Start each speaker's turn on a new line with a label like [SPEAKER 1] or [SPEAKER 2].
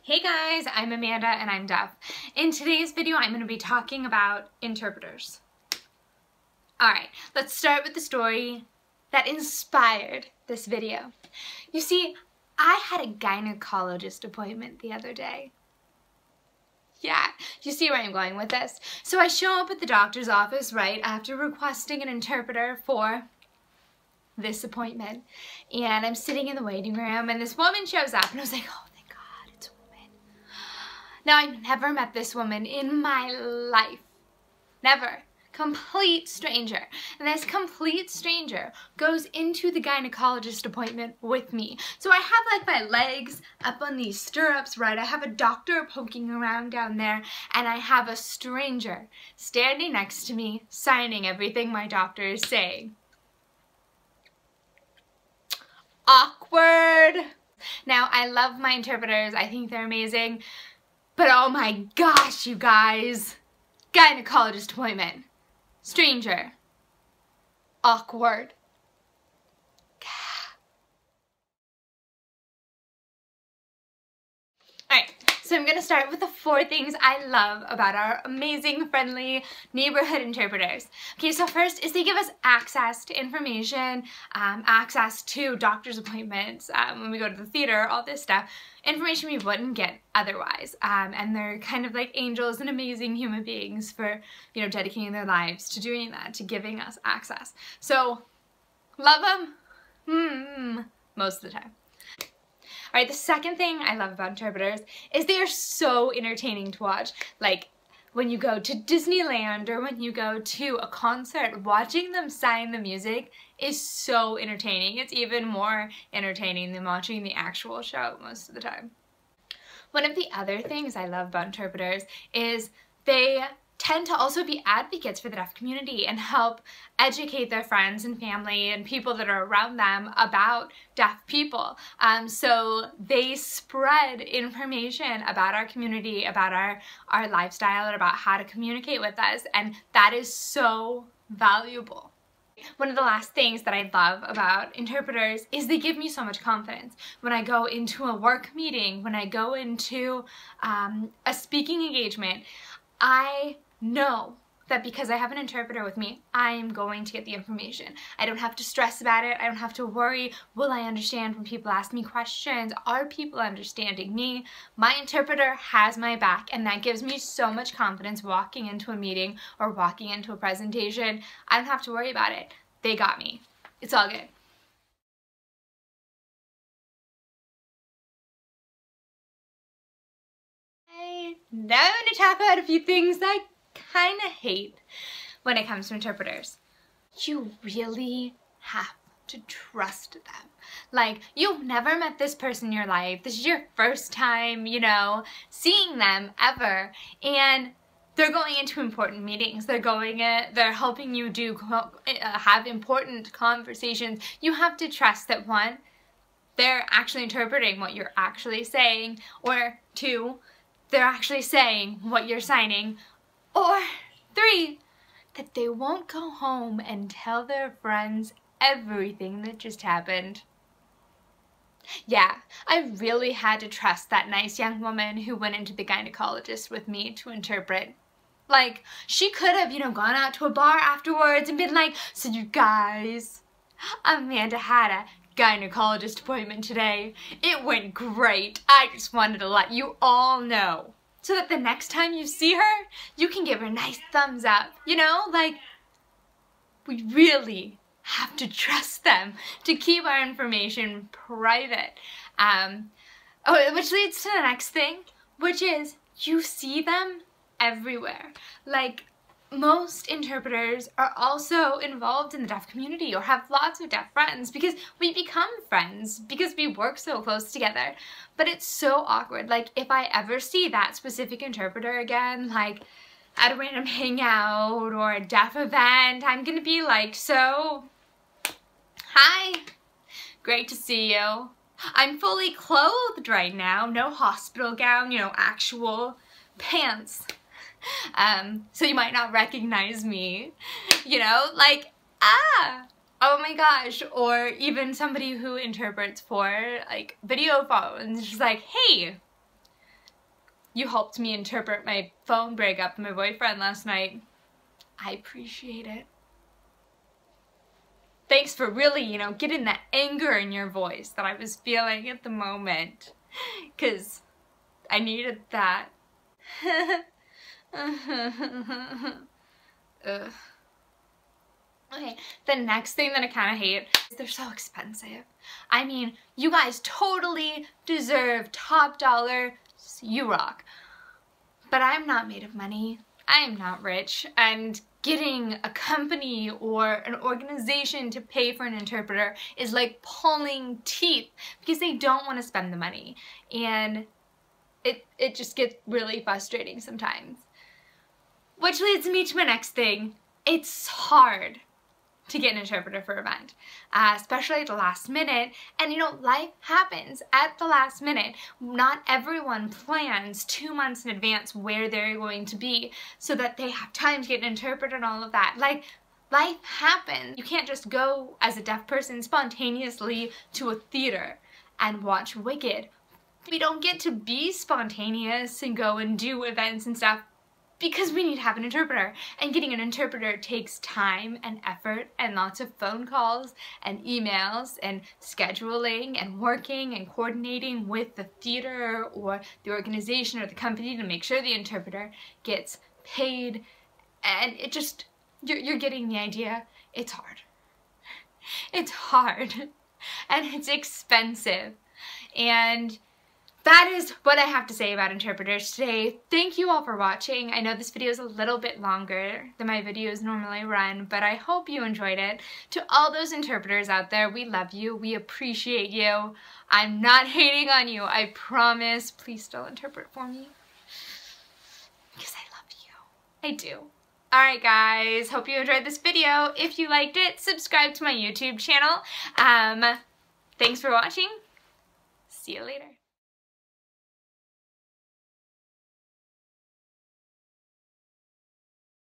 [SPEAKER 1] Hey guys, I'm Amanda and I'm deaf. In today's video, I'm going to be talking about interpreters. Alright, let's start with the story that inspired this video. You see, I had a gynecologist appointment the other day. Yeah, you see where I'm going with this? So I show up at the doctor's office right after requesting an interpreter for this appointment. And I'm sitting in the waiting room and this woman shows up and I was like, oh, thank God, it's a woman. Now, I've never met this woman in my life. Never. Complete stranger. And this complete stranger goes into the gynecologist appointment with me. So I have like my legs up on these stirrups, right? I have a doctor poking around down there, and I have a stranger standing next to me signing everything my doctor is saying. Awkward. Now, I love my interpreters. I think they're amazing. But oh my gosh, you guys. Gynecologist appointment. Stranger. Awkward. Alright, so I'm going to start with the 4 things I love about our amazing, friendly neighborhood interpreters. Okay, so first is they give us access to information, access to doctor's appointments, when we go to the theater, all this stuff, information we wouldn't get otherwise. And they're kind of like angels and amazing human beings for, you know, dedicating their lives to doing that, to giving us access. So, love them? Most of the time. Alright, the second thing I love about interpreters is they are so entertaining to watch. Like, when you go to Disneyland or when you go to a concert, watching them sign the music is so entertaining. It's even more entertaining than watching the actual show most of the time. One of the other things I love about interpreters is they tend to also be advocates for the deaf community and help educate their friends and family and people that are around them about deaf people. So they spread information about our community, about our lifestyle, and about how to communicate with us, and that is so valuable. One of the last things that I love about interpreters is they give me so much confidence. When I go into a work meeting, when I go into a speaking engagement, I know that because I have an interpreter with me, I'm going to get the information. I don't have to stress about it. I don't have to worry, will I understand when people ask me questions? Are people understanding me? My interpreter has my back, and that gives me so much confidence walking into a meeting or walking into a presentation. I don't have to worry about it. They got me. It's all good. Now I'm going to talk about a few things I kind of hate when it comes to interpreters. You really have to trust them. Like, you've never met this person in your life. This is your first time, you know, seeing them ever. And they're going into important meetings. They're helping you have important conversations. You have to trust that, 1, they're actually interpreting what you're actually saying, or 2, they're actually saying what you're signing, or 3, that they won't go home and tell their friends everything that just happened. Yeah, I really had to trust that nice young woman who went into the gynecologist with me to interpret. Like, she could have, you know, gone out to a bar afterwards and been like, so you guys, Amanda had a gynecologist appointment today. It went great. I just wanted to let you all know, so that the next time you see her, you can give her a nice thumbs up. You know, like, we really have to trust them to keep our information private. Which leads to the next thing, which is you see them everywhere. Like, most interpreters are also involved in the deaf community or have lots of deaf friends because we become friends because we work so close together. But it's so awkward. Like, if I ever see that specific interpreter again, like at a random hangout or a deaf event, I'm gonna be like, so, hi, great to see you. I'm fully clothed right now, no hospital gown, you know, actual pants. So you might not recognize me, you know, like, oh my gosh. Or even somebody who interprets for, like, video phones, just like, hey, you helped me interpret my phone breakup with my boyfriend last night. I appreciate it. Thanks for really, you know, getting that anger in your voice that I was feeling at the moment. 'Cause I needed that. Ugh. Okay, the next thing that I kind of hate is they're so expensive. I mean, you guys totally deserve top dollar, you rock. But I'm not made of money. I am not rich, and getting a company or an organization to pay for an interpreter is like pulling teeth because they don't want to spend the money, and it just gets really frustrating sometimes. Which leads me to my next thing. It's hard to get an interpreter for an event, especially at the last minute. And you know, life happens at the last minute. Not everyone plans 2 months in advance where they're going to be so that they have time to get an interpreter and all of that. Like, life happens. You can't just go as a deaf person spontaneously to a theater and watch Wicked. We don't get to be spontaneous and go and do events and stuff because we need to have an interpreter, and getting an interpreter takes time and effort and lots of phone calls and emails and scheduling and working and coordinating with the theater or the organization or the company to make sure the interpreter gets paid, and it just, you're getting the idea. It's hard. It's hard and it's expensive, and that is what I have to say about interpreters today. Thank you all for watching. I know this video is a little bit longer than my videos normally run, but I hope you enjoyed it. To all those interpreters out there, we love you. We appreciate you. I'm not hating on you, I promise. Please still interpret for me, because I love you. I do. Alright guys, hope you enjoyed this video. If you liked it, subscribe to my YouTube channel. Thanks for watching. See you later.